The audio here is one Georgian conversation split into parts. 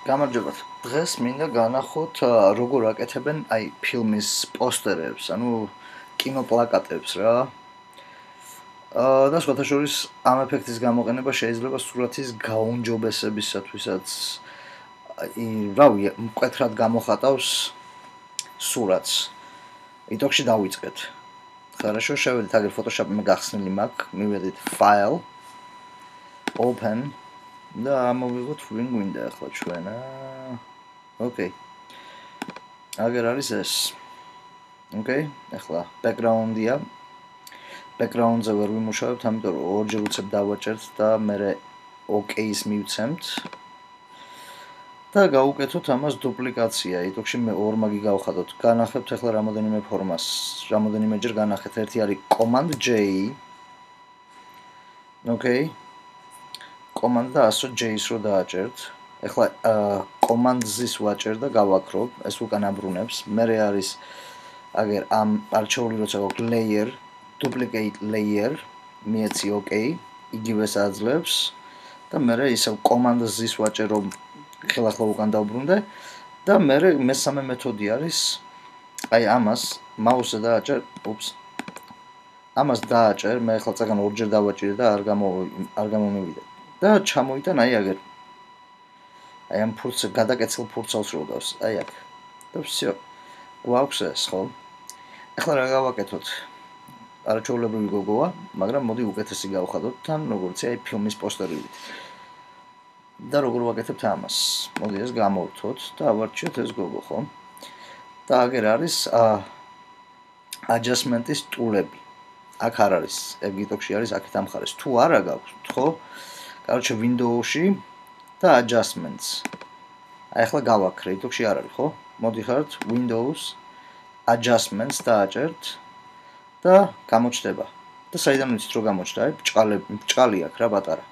გამარჯობათ. დღეს მინდა განახოთ როგორ აკეთებენ ფილმის პოსტერებს, ანუ კინოპლაკატებს რა. და სხვათაშორის ამ ეფექტის გამოყენება შეიძლება სურათის გაუმჯობესებისათვისაც მკვეთრად გამოხატავს სურათს. იტოქში დავიწყეთ. Хорошо, შევედით აგერ Photoshop-ი გახსნილი მაქვს, მივედით File, Open და ამოვიღოთ ვინ გვინდა ახლა ჩვენ. Okay. აგერ არის ეს. Okay, ახლა background-ია. Background-ზე ვერ ვიმუშავებთ, ამიტომ ორჯერ უცებ დავაჭერთ და მე OK-ს მივცემთ. და გავუკეთოთ ამას დუპლიკაცია. იტოქში მე ორმაგი გავხადოთ. განახებთ ახლა რამოდენიმე ფორმას. რამოდენიმეჯერ განახეთ. ერთი არის Command J. Okay. Command და 100 J-ს რო დააჭერთ. ახლა Command Z-ს ვაჭერ და გავაქრობ. ეს უკან აბრუნებს. მე არის აგერ ამ არჩეული როცა გვაქვს layer, duplicate layer, მიეცი OK, იგივეს აძლევს და მე ისევ Command Z-ს ვაჭერ რომ ხელახლა უკან დავბრუნდე და მე მესამე მეთოდი არის აი ამას მაუსზე დააჭერ, ამას დააჭერ, მე ახლა წაგან ორჯერ დავაჭირე და არ გამომივიდა. და ჩამოიტან აი აგერ. აი ამ გადაკეცილ ფურცელს რო ვდავს, აი აქ. და всё. გვაქვს ეს, ხო? ახლა რა გავაკეთოთ? არაჩვეულებრივი გოგოა, მაგრამ მოდი უკეთესი გავხადოთ თან, როგორც აი ფილმის პოსტერივით. და როგორ ვაკეთებთ ამას? მოდი ეს გამოვთოთ და ავარჩიოთ ეს გოგო, ხო? და აგერ არის adjustment-ის ტულები. აქ არ არის, ეგიტოქში არის აქეთ ამ მხარეს. თუ არა გაქვთ, ხო? Короче, Windows-ში და adjustments. აი ახლა გავაქრე, იტოქში არ არის, ხო? მოდიხართ Windows adjustments დააჭერთ და გამოჩნდება. და საიდან ვიცით რომ გამოჩნდა? აი ბჭყალი აქვს რა პატარა.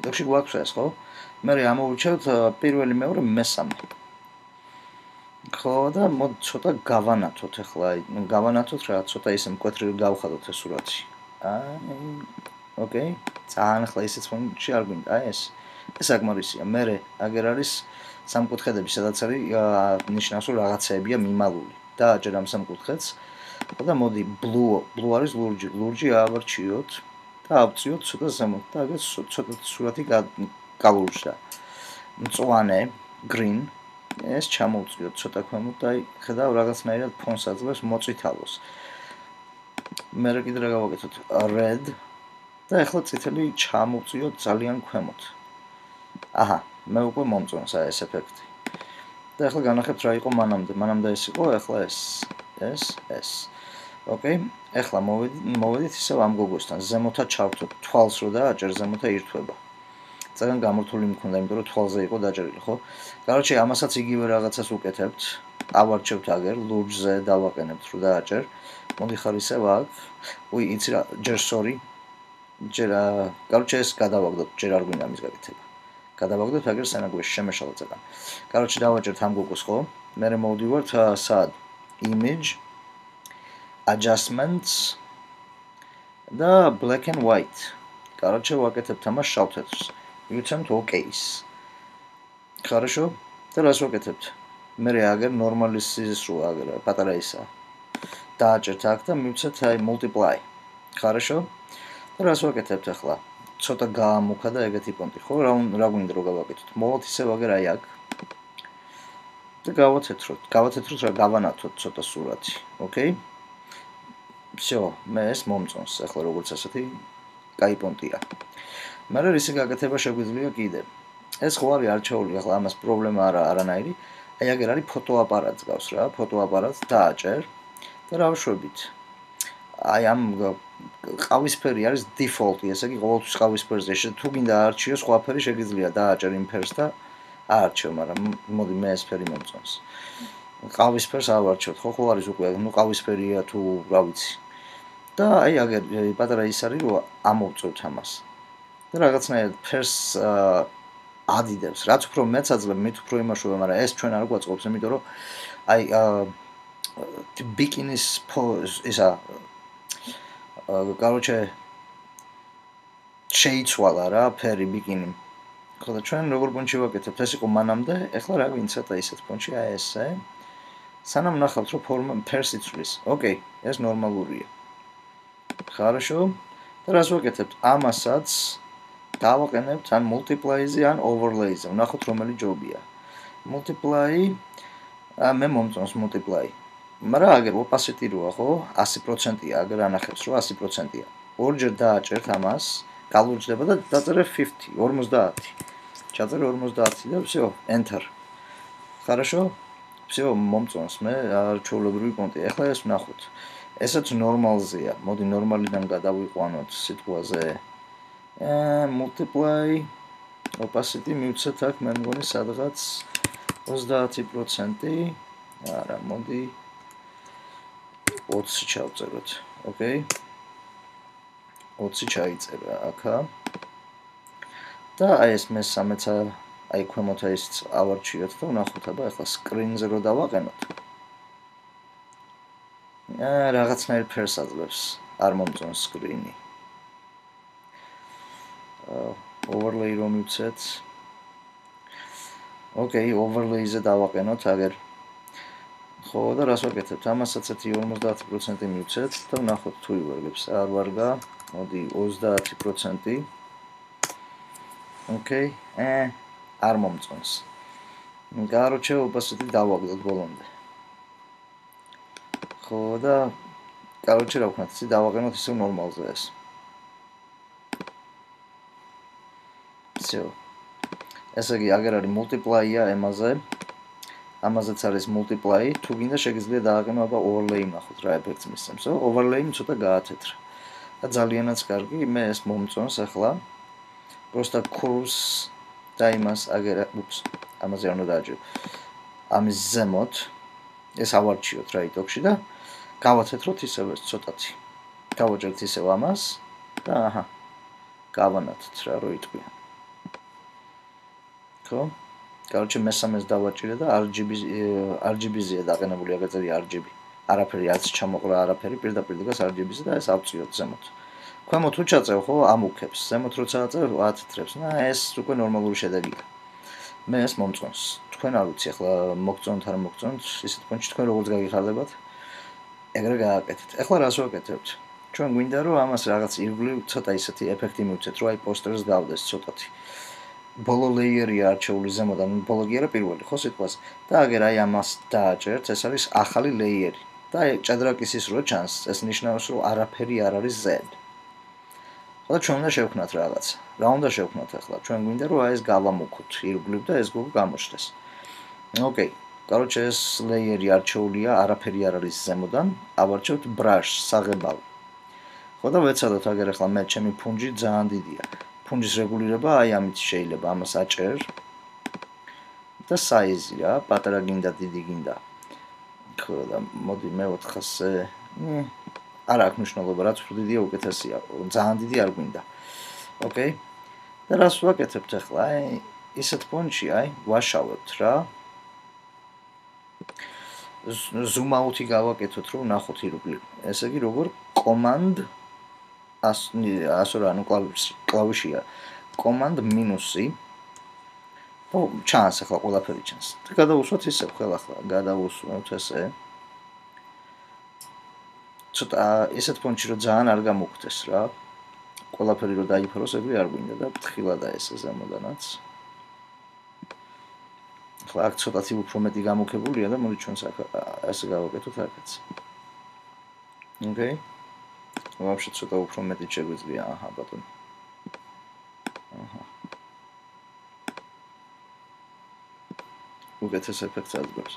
იტოქში გვაქვს ეს, ხო? მე ამოვირჩევთ პირველი, მეორე, მესამე. ხო და მოდი ცოტა გავანათოთ ახლა, გავანათოთ რა, ცოტა ისე მკვეთრი გავხადოთ ეს სურათი. Okay. ძალიან ახლა ისეც ფონში არ გვინდა, აი ეს. ეს საკმარისია. მე აგერ არის სამკუთხედები, სადაც არის ნიშნავს რომ რაღაცეებია მიმალული. დააჭერ ამ სამკუთხედს. და მოდი blue არის ლურჯი ავარჩიოთ და ავწიოთ ცოტა ზემოთ და აგერ ცოტა სურათი გალურჯდა. მწვანე green ეს ჩამოვწიოთ ცოტა ქვემოთ და აი ხედავ რაღაცნაირად ფონს აძლევს მოწითალოს. მე კიდე რა გავაკეთოთ? Red და ახლა წითელი ჩამოვწიოთ ძალიან ქვემოთ. აჰა, მე უკვე მომწონს აი ეს ეფექტი. და ახლა განახებთ რა იყო მანამდე ეს იყო, ახლა ეს. Okay, ახლა მოვედით ისევ ამ გოგოსთან, ზემოთა ჩავთოთ, თვალს რო დააჭერ, ზემოთა ირთვება. ძალიან გამორთული მქონდა, იმიტომ რომ თვალზე იყო დაჭერილი, ხო? Короче, ამასაც იგივე რაღაცას უკეთებთ. ავარჩევთ აგერ, ლურჯზე დავაყენებთ რო დააჭერ. მოდიხარ ისევ აქ. იცი რა, ჯერ sorry. Короче, ეს გადავაგდოთ, ჯერ არ გვინდა მის გაკეთება. გადავაგდოთ აგერ სანაგვეში შემეშალა წაგან. Короче, დავაჭერთ ამ გოგოს, ხო? მე მოვდივართ სად? Image adjustments და black and white. Короче, ვაკეთებთ ამას შავ თეთრს. ვიცემთ OK-ს. Хорошо? და რას ვაკეთებთ? მე აგერ ნორმალის სიზის რო აგერ პატარა ისა. დააჭერთ აქ და მივცეთ აი multiply. Хорошо? და რას ვაკეთებთ ახლა? ცოტა გაამუქა და ეგეთი პონტი, ხო? რა გვინდა რომ გავაკეთოთ? მოვოთ ისევ აგერ აი აქ. და გავათეთროთ რა გავანათოთ ცოტა სურათი. Okay? Всё, მე ეს მომწონს, ახლა როგორც ასეთი კაი პონტია. მაგრამ ისე გაკეთება შეგვიძლია კიდე. ეს ხო არის არჩეული, ახლა ამას პრობლემა არანაირი. აი აგერ არის ფოტოაპარატს გავს რა, ფოტოაპარატს დააჭერ და რა ვშვებით. აი ამ ყავისფერი არის default-ი, ესე იგი ყოველთვის ყავისფერზე. თუ გინდა აარჩიო სხვა ფერი შეგიძლია დააჭერ იმ ფერს და აარჩიო, მაგრამ მოდი მე ეს ფერი მომწონს. ყავისფერს ავარჩევთ, ხო არის უკვე, ყავისფერია თუ რა ვიცი. და აი აგერ პატარა ის არის რომ ამოვწევთ ამას. და რაღაცნაირად ფერს ადიდებს. რაც უფრო მეც აძლევ, მით უფრო იმაშუება, მაგრამ ეს ჩვენ არ გვაწყობს, იმიტომ რომ აი ბიკინის ისა Короче შეიცვალა რა ფერი ბიკინი. ხო და ჩვენ როგორ პონჩი ვაკეთებთ? ეს იყო მანამდე, ეხლა რა ვინცეთ ისეთ პონჩი, აი ესე. სანამ ნახავთ, რომ ფორმა ფერს იცვლის. ოკეი, ეს ნორმალურია. Хорошо. და რას ვაკეთებთ? ამასაც დავაყენებთ ან multiply-ზე, ან overlay-ზე. ვნახოთ რომელი ჯობია. Multiply, მე მომწონს multiply. მაგრამ აგერ opacity როა, ხო? 100%-ია, აგერ ანახებს, რომ 100%-ია. ორჯერ დააჭერთ ამას, გალურჯდება და დაწერე 50, 50. ჩაწერე 50 და всё, enter. Хорошо? всё, მომწონს მე არჩეულებრივი პონტი. ეხლა ეს ვნახოთ. ესაც ნორმალზეა. მოდი ნორმალიდან გადავიყვანოთ სიტყვაზე. multiply opacity მივცეთ აქ მე მგონი სადღაც 30%. არა, მოდი 20 ჩავწეროთ. ოკეი. 20 ჩაიწერა აქა. და აი ეს მე-13-ს აი ქვემოთ ისიც ავარჩიოთ და ვნახოთ, აბა ეხლა screen-ზე რო დავაყენოთ. რაღაცნაირ ფერს აძლევს, არ მომწონს screen-ი. overlay რომ მივცეთ. ოკეი, overlay-ზე დავაყენოთ, აგერ. ხო, და რას ვაკეთებთ? ამასაც 50% მივცეთ და ვნახოთ თუ ივარგებს. არ ვარგა. მოდი 30%. ოკეი, არ მომწონს. Короче, opacity დავაგდოთ ბოლომდე. ხო და короче, რა ვქნათ, ისე დავაყენოთ ისე ნორმალზე ეს. всё. ესე იგი, აგერ არის multiply-ია ემაზე. ამაზეც არის multiply, თუ გინდა შეგიძლია დააყენო აბა overlay ნახოთ რა ეფექტს მისცემს. overlay-ი ცოტა გაათეთრა. და ძალიანაც კარგი, მე ეს მომწონს ახლა. просто curves და იმას აგერ, ამაზე არ უნდა დააჭირო. ამის ზემოთ ეს ავარჩიოთ რა იტოქში და გავაცეთროთ ისევ ეს ცოტათი. გავაჭერთ ისევ ამას და აჰა. გავანათთ რა რო იტყვია. ხო? Короче, მე-13-ს დავაჭირე და RGB-ზეა დაყენებული, აგერწერი RGB. არაფერი არც ჩამოყრა, არაფერი, პირდაპირ დგას RGB-ზე და ეს ავწიოთ ზემოთ. ქვემოთ თუ ჩაწევ, ხო, ამუქებს. ზემოთ როცა აწევ, ათეთრებს. ეს უკვე ნორმალური შედეგია. მე ეს მომწონს. თქვენ არ ვიცი, ახლა მოგწონთ არ მოგწონთ, ისეთ პონჩი თქვენ როგორც გაგიხარდებათ, ეგრე გააკეთეთ. ეხლა რას ვაკეთებთ? ჩვენ გვინდა რომ ამას რაღაც ირგვლივ ცოტა ისეთი ეფექტი მივცეთ, რომ აი პოსტერს გავდეს ცოტათი. ბოლო ლეიერია არჩეული ზემოდან, ბოლო კი არა პირველი, ხო სიტყვაზე. და აგერ აი ამას დააჭერთ, ეს არის ახალი ლეიერი. და აი ჭადრაკის ის რო ჩანს, ეს ნიშნავს, რომ არაფერი არ არის ზედ. ხო და ჩვენ უნდა შევქნათ რაღაცა. რა უნდა შევქნათ ახლა? ჩვენ გვინდა რომ აი ეს გავამუქოთ ირგვლივ და ეს გოგო გამოჩნდეს. ოკეი. Короче, ეს ლეიერი არჩეულია, არაფერი არ არის ზემოდან. ავარჩევთ brush, საღებავი. ხო და ვეცადოთ აგერ ახლა მე ჩემი ფუნჯი ძალიან დიდია. ფუნჯის რეგულირება აი ამით შეიძლება ამას აჭერ. და საიზი რა, პატარა გინდა, დიდი გინდა. ხო და მოდი მე 400-ზე. არ აქვს მნიშვნელობა, რაც უფრო დიდია უკეთესია. ძალიან დიდი არ გვინდა. ოკეი. და რას ვაკეთებთ ახლა? აი ისეთ პონჩი, აი, ვაშავებთ რა. zoom out-ი გავაკეთოთ, რომ ვნახოთ ირგვლივ. ესე იგი, როგორ command ანუ კლავიშია. command მინუსი. ო, ჩანს ახლა ყველაფერი ჩანს. და გადავუსვათ ისე ხელახლა, გადავუსვათ ესე. ცოტა ისეთ პონჩი რომ ძალიან არ გამოგხდეს რა. ყველაფერი რომ დაიფაროს, ეგრე არ გვინდა და ფრთხილად ეს ზემოდანაც. ახლა აქ ცოტათი უფრო მეტი გამოგხებულია და მოდი ჩვენს აქ ესე გავაკეთოთ აქაც. ოკეი. вообще ცოტა უფრო მეტი შეგვიძლია, აჰა ბატონო. აჰა. უკეთეს ეფექტს აძლევს.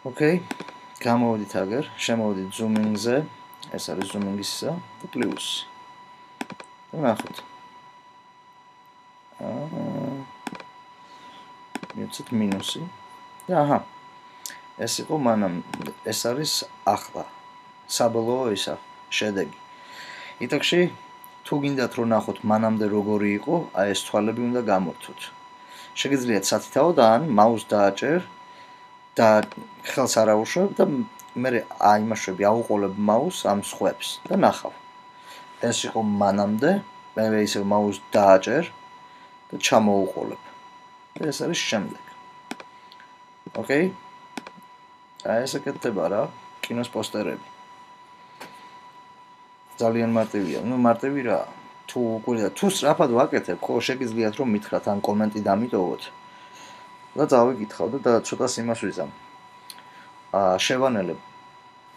ოკეი. გამოვიდით აგერ, შემოვიდით zooming-ზე. ეს არის zooming-ისა და პლუსი. ვნახოთ. მივცეთ მინუსი. და აჰა. ეს იყო მანამდე, ეს არის ახლა. საბოლოო ისა შედეგი. იტოქში თუ გინდათ რომ ნახოთ მანამდე როგორი იყო, აი ეს თვალები უნდა გამორთოთ. შეგიძლიათ სათითაოდ ან მაუს დააჭერ და ხელს არ აუშვებ და მე აიმაშვები, აუყოლებ მაუს ამ სხვებს და ნახავ. ეს იყო მანამდე, მე ისევ მაუს დააჭერ და ჩამოუყოლებ. და ეს არის შემდეგ. ოკეი? აი ესე კეთდება რა, კინოს პოსტერები. ძალიან მარტივია. ნუ მარტივი რა. თუ სწრაფად ვაკეთებ, ხო შეგიძლიათ რომ მითხრათ ან კომენტი დამიტოვოთ. და წავიკითხავ და ცოტას იმას ვიზამ. შევანელებ.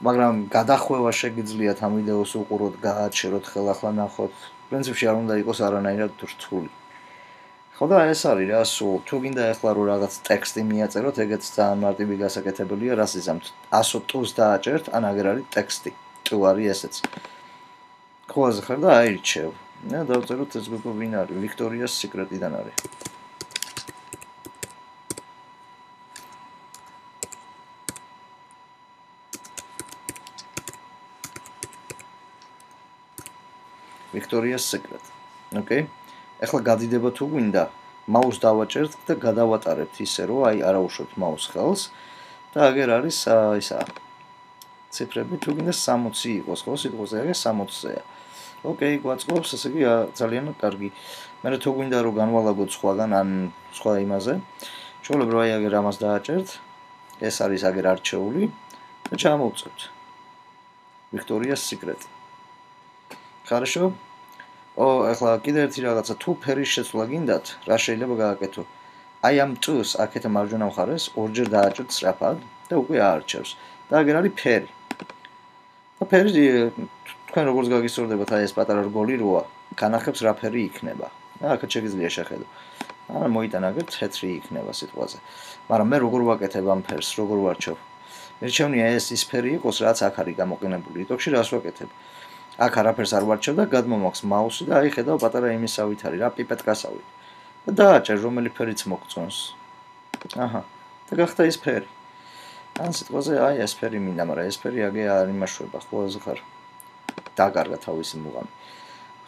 მაგრამ გადახვევა შეგიძლიათ ამ ვიდეოს უყუროთ, გააჩეროთ, ხელახლა ნახოთ. პრინციპში არ უნდა იყოს არანაირად რთული. ხო და ეს არის რა, სულ თუ გინდა ეხლა რომ რაღაც ტექსტი მიაწეროთ, ეგეც ძალიან მარტივი გასაკეთებელია, რას იზამთ 100 ტუს დააჭერთ, ან აგერ არის ტექსტი. თუ არის ესეც. ყველაზე ხარ და აირჩევ. და დავწეროთ ეს გოგო ვინ არის? ვიქტორიას სიკრეტიდან არის. ვიქტორიას სიკრეტი. ოკეი? ეხლა გადიდება თუ გვინდა, მაუს დავაჭერთ და გადავატარებთ ისე რომ აი არაუშვებთ მაუს ხელს და აგერ არის ისა ციფრები თუ გინდა 60 იყოს, ხო, სიტყვაზე აგერ 60-ზეა. ოკეი, გვაწყობს, ესე იგი ძალიან კარგი. მე თუ გვინდა რომ განვალაგოთ სხვაგან ან სხვა იმაზე, შევლებთ რომ აი აგერ ამას დააჭერთ. ეს არის აგერ არჩეული და ჩამოვწევთ. ვიქტორიას სიკრეტი. Хорошо? ეხლა კიდე ერთი რაღაცა, თუ ფერის შეცვლა გინდათ, რა შეიძლება გააკეთო? აი ამ ტუს აქეთ მარჯვენა მხარეს ორჯერ დააჭერთ სწრაფად და უკვე აარჩევს. და აგერ არის ფერი. და ფერი თქვენ როგორც გაგისწორდებათ, აი ეს პატარა რგოლი როა, განახებს რა ფერი იქნება. აქეთ შეგიძლია შეხედო. ან მოიტანა აგერ თეთრი იქნება სიტყვაზე. მაგრამ მე როგორ ვაკეთებ ამ ფერს, როგორ ვარჩევ? მერჩევნია ის ფერი იყოს, რაც აქ არის გამოყენებული. იტოქში რას ვაკეთებ? აქ არაფერს არ ვარჩევ და გადმომაქვს მაუსი და აი ხედავ პატარა იმისავით არის რა პიპეტკასავით. და დააჭერ რომელი ფერიც მოგწონს. აჰა. და გახდა ის ფერი. ან სიტყვაზე აი ეს ფერი მინდა, მაგრამ ეს ფერი აგე არ იმაშვება, ხო ზღარ. დაკარგა თავისი მუღამი.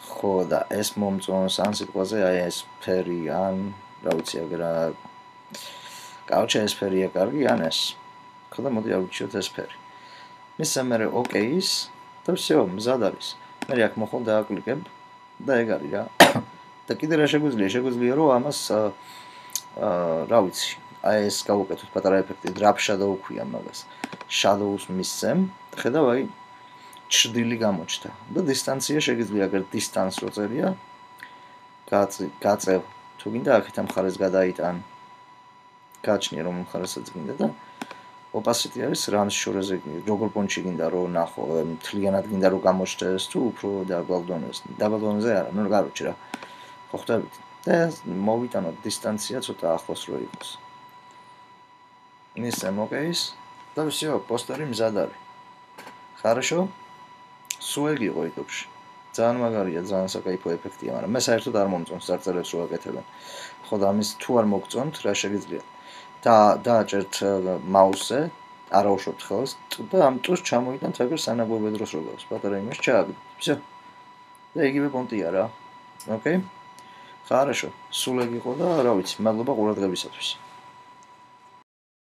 ხო და ეს მომწონს, ან სიტყვაზე აი ეს ფერი, ან რა ვიცი აგე რა. კაუჩა ეს ფერია კარგი, ან ეს. ხო და მოდი ავიჩიოთ ეს ფერი. მისცა მე ოკეის და всё, მზად არის. მე აქ მოხვალ დააკლიკებ და ეგ არის რა. და კიდე რა შეგვიძლია რომ ამას რა ვიცი, აი ეს გავუკეთოთ პატარა ეფექტი, drop shadow ქვია მაგას. Shadows მისცემ, ხედავ აი ჩრდილი გამოჩნდა და დისტანცია შეგიძლია აგერ distance რო წერია. გაწევ, თუ გინდა აქეთ ამ მხარეს გადაიტან. გაჩნია რომ მხარესაც გინდა და opacity არის run შორეზე როგორ პონჩი გინდა რომ ნახო, მთლიანად გინდა რომ გამოჩნდეს თუ უფრო დაბალ დონეზე არა, ნუ კაროჩი რა. ხო ხვდებით? და მოვიტანოთ დისტანცია ცოტა ახლოს რო იყოს. მისცემ ოკეის და всё, პოსტერი მზად არის. Хорошо? სულ ეგ იყო იტოქში. ძალიან მაგარია, ძალიან საკაიფო ეფექტია, მაგრამ მე საერთოდ არ მომწონს წარწერებს რო აკეთებენ. ხო და ამის თუ არ მოგწონთ, რა შეგიძლიათ? დააჭერთ მაუსზე, არაუშვებთ ხელს და ამ ტუს ჩამოიტანთ აგერ სანაგვებე დროს რო გავს, პატარა იმას ჩააგდეთ. всё. და იგივე პონტია რა. ოკეი? Хорошо. სულ ეგ იყო და რა ვიცი, მადლობა ყურადღებისათვის.